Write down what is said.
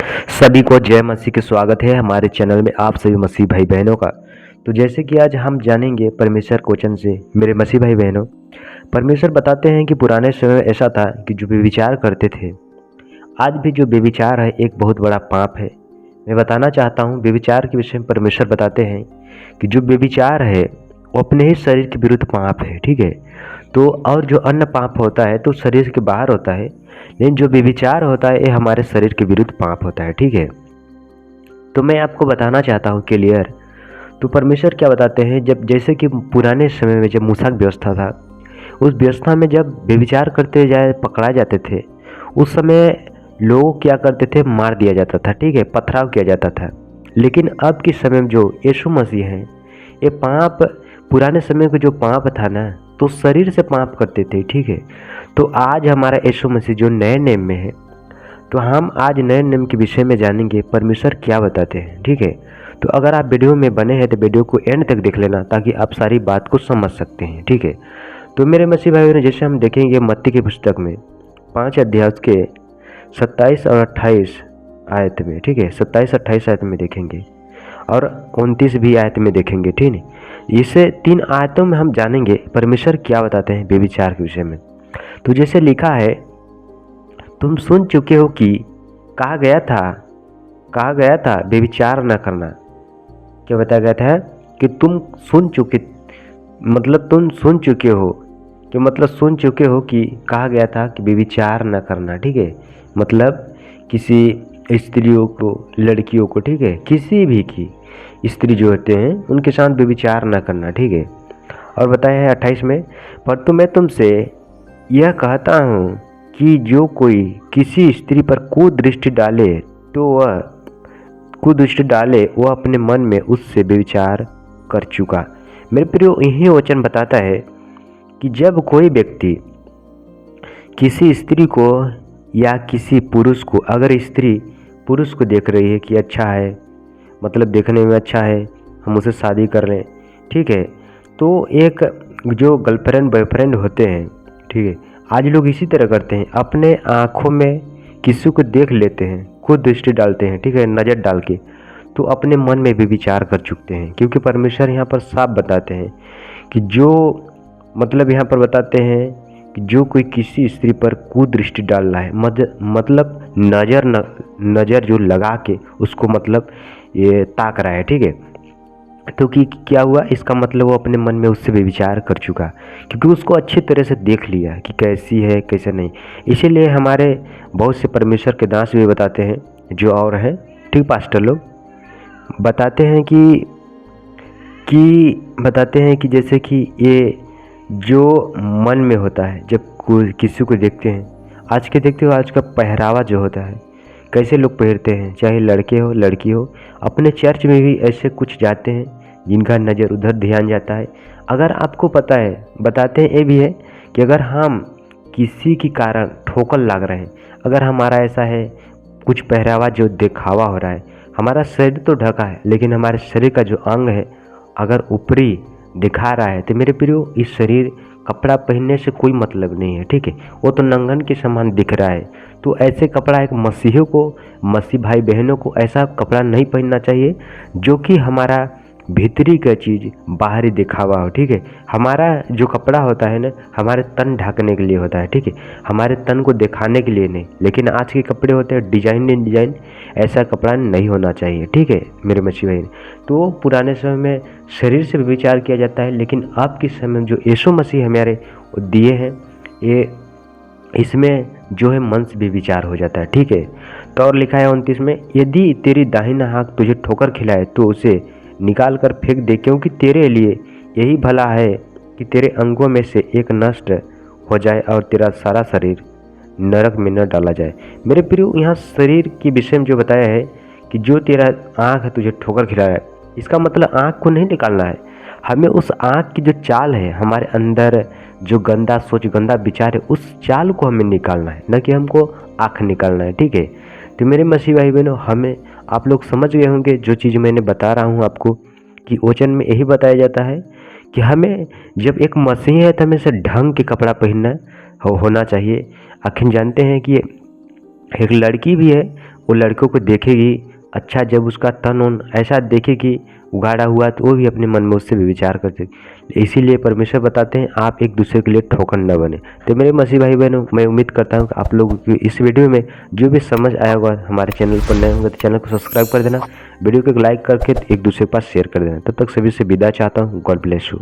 सभी को जय मसीह के स्वागत है हमारे चैनल में आप सभी मसीह भाई बहनों का। तो जैसे कि आज हम जानेंगे परमेश्वर के वचन से मेरे मसीह भाई बहनों, परमेश्वर बताते हैं कि पुराने समय में ऐसा था कि जो व्यभिचार करते थे, आज भी जो व्यभिचार है एक बहुत बड़ा पाप है। मैं बताना चाहता हूँ व्यभिचार के विषय में परमेश्वर बताते हैं कि जो व्यभिचार है वो अपने ही शरीर के विरुद्ध पाप है, ठीक है। तो और जो अन्य पाप होता है तो शरीर के बाहर होता है, लेकिन जो व्यभिचार होता है ये हमारे शरीर के विरुद्ध पाप होता है, ठीक है। तो मैं आपको बताना चाहता हूँ क्लियर। तो परमेश्वर क्या बताते हैं, जब जैसे कि पुराने समय में जब मूसा की व्यवस्था था, उस व्यवस्था में जब व्यभिचार करते जाए पकड़ा जाते थे, उस समय लोग क्या करते थे, मार दिया जाता था, ठीक है, पथराव किया जाता था। लेकिन अब के समय में जो यीशु मसीह हैं, ये पाप पुराने समय का जो पाप था ना, तो शरीर से पाप करते थे, ठीक है। तो आज हमारा यीशु मसीह जो नए नेम में है, तो हम आज नए नियम के विषय में जानेंगे परमेश्वर क्या बताते हैं, ठीक है। तो अगर आप वीडियो में बने हैं तो वीडियो को एंड तक देख लेना ताकि आप सारी बात को समझ सकते हैं, ठीक है। तो मेरे मसीह भाइयों ने जैसे हम देखेंगे मत्ती की पुस्तक में 5 अध्याय के 27 और 28 आयत में, ठीक है, 27-28 आयत में देखेंगे और 29 भी आयत में देखेंगे, ठीक है। इसे 3 आयतों में हम जानेंगे परमेश्वर क्या बताते हैं व्यभिचार के विषय में। तो जैसे लिखा है, तुम सुन चुके हो कि कहा गया था व्यभिचार न करना। क्या बताया गया था कि तुम सुन चुके हो, कि मतलब सुन चुके हो कि कहा गया था कि व्यभिचार न करना, ठीक है। मतलब किसी स्त्रियों को, लड़कियों को, ठीक है, किसी भी की स्त्री जो होते हैं उनके साथ व्यभिचार न करना, ठीक है। और बताया है 28 में, पर तो मैं तुमसे यह कहता हूँ कि जो कोई किसी स्त्री पर कुदृष्टि डाले वह अपने मन में उससे व्यभिचार कर चुका। मेरे प्रियो, यही वचन बताता है कि जब कोई व्यक्ति किसी स्त्री को या किसी पुरुष को, अगर स्त्री पुरुष को देख रही है कि अच्छा है, मतलब देखने में अच्छा है, हम उसे शादी कर लें, ठीक है, तो एक जो गर्लफ्रेंड बॉयफ्रेंड होते हैं, ठीक है, आज लोग इसी तरह करते हैं, अपने आँखों में किसी को देख लेते हैं, खुद दृष्टि डालते हैं, ठीक है, नज़र डाल के, तो अपने मन में भी विचार कर चुकते हैं। क्योंकि परमेश्वर यहाँ पर साफ बताते हैं कि जो यहाँ पर बताते हैं कि जो कोई किसी स्त्री पर कुदृष्टि डाल रहा है, मतलब नज़र जो लगा के उसको ये ताक रहा है, ठीक है, तो कि क्या हुआ, इसका मतलब वो अपने मन में उससे विचार कर चुका, क्योंकि उसको अच्छी तरह से देख लिया कि कैसी है कैसे नहीं। इसीलिए हमारे बहुत से परमेश्वर के दास भी बताते हैं, जो और हैं, ठीक, पास्टर लोग बताते हैं कि जैसे कि ये जो मन में होता है, जब कोई किसी को देखते हैं, देखते हो आज का पहरावा जो होता है, कैसे लोग पहनते हैं, चाहे लड़के हो लड़की हो, अपने चर्च में भी ऐसे कुछ जाते हैं जिनका नज़र उधर ध्यान जाता है। अगर आपको पता है, बताते हैं ये भी है कि अगर हम किसी के कारण ठोकर लग रहे हैं, अगर हमारा ऐसा है कुछ पहरावा जो दिखावा हो रहा है, हमारा शरीर तो ढका है लेकिन हमारे शरीर का जो अंग है अगर ऊपरी दिखा रहा है, तो मेरे प्रियो, इस शरीर कपड़ा पहनने से कोई मतलब नहीं है, ठीक है, वो तो नंगन के समान दिख रहा है। तो ऐसे कपड़ा एक मसीह भाई बहनों को ऐसा कपड़ा नहीं पहनना चाहिए जो कि हमारा भीतरी का चीज़ बाहरी दिखावा हो, ठीक है। हमारा जो कपड़ा होता है ना, हमारे तन ढकने के लिए होता है, ठीक है, हमारे तन को दिखाने के लिए नहीं। लेकिन आज के कपड़े होते हैं डिजाइन, ऐसा कपड़ा नहीं होना चाहिए, ठीक है मेरे मसीह भाई। तो पुराने समय में शरीर से विचार किया जाता है, लेकिन अब के समय में जो यीशु मसीह हमारे दिए हैं, ये इसमें जो है मन से भी विचार हो जाता है, ठीक है। तो और लिखा है 29 में, यदि तेरी दाहिना हाथ तुझे ठोकर खिलाए तो उसे निकाल कर फेंक दे, क्योंकि तेरे लिए यही भला है कि तेरे अंगों में से एक नष्ट हो जाए और तेरा सारा शरीर नरक में न डाला जाए। मेरे प्रियो, यहाँ शरीर के विषय में जो बताया है कि जो तेरा आँख है तुझे ठोकर खिलाया है, इसका मतलब आँख को नहीं निकालना है, हमें उस आँख की जो चाल है, हमारे अंदर जो गंदा सोच, गंदा विचार है, उस चाल को हमें निकालना है, न कि हमको आँख निकालना है, ठीक है। तो मेरे मसीह भाई बहनों, हमें आप लोग समझ गए होंगे जो चीज़ मैंने बता रहा हूँ आपको, कि वचन में यही बताया जाता है कि हमें जब एक मसीह है तो हमें से ढंग के कपड़ा पहनना होना चाहिए। आखिर जानते हैं कि एक लड़की भी है, वो लड़कियों को देखेगी, अच्छा जब उसका तन उन ऐसा देखेगी उगाड़ा हुआ, तो वो भी अपने मन में उससे भी विचार करते। इसीलिए परमेश्वर बताते हैं आप एक दूसरे के लिए ठोकर न बने। तो मेरे मसीह भाई बहनों, मैं उम्मीद करता हूँ कि आप लोगों की इस वीडियो में जो भी समझ आया होगा, हमारे चैनल पर नए होंगे तो चैनल को सब्सक्राइब कर देना, वीडियो को लाइक करके एक दूसरे के पास शेयर कर देना। तब तक सभी से विदा चाहता हूँ। God bless you.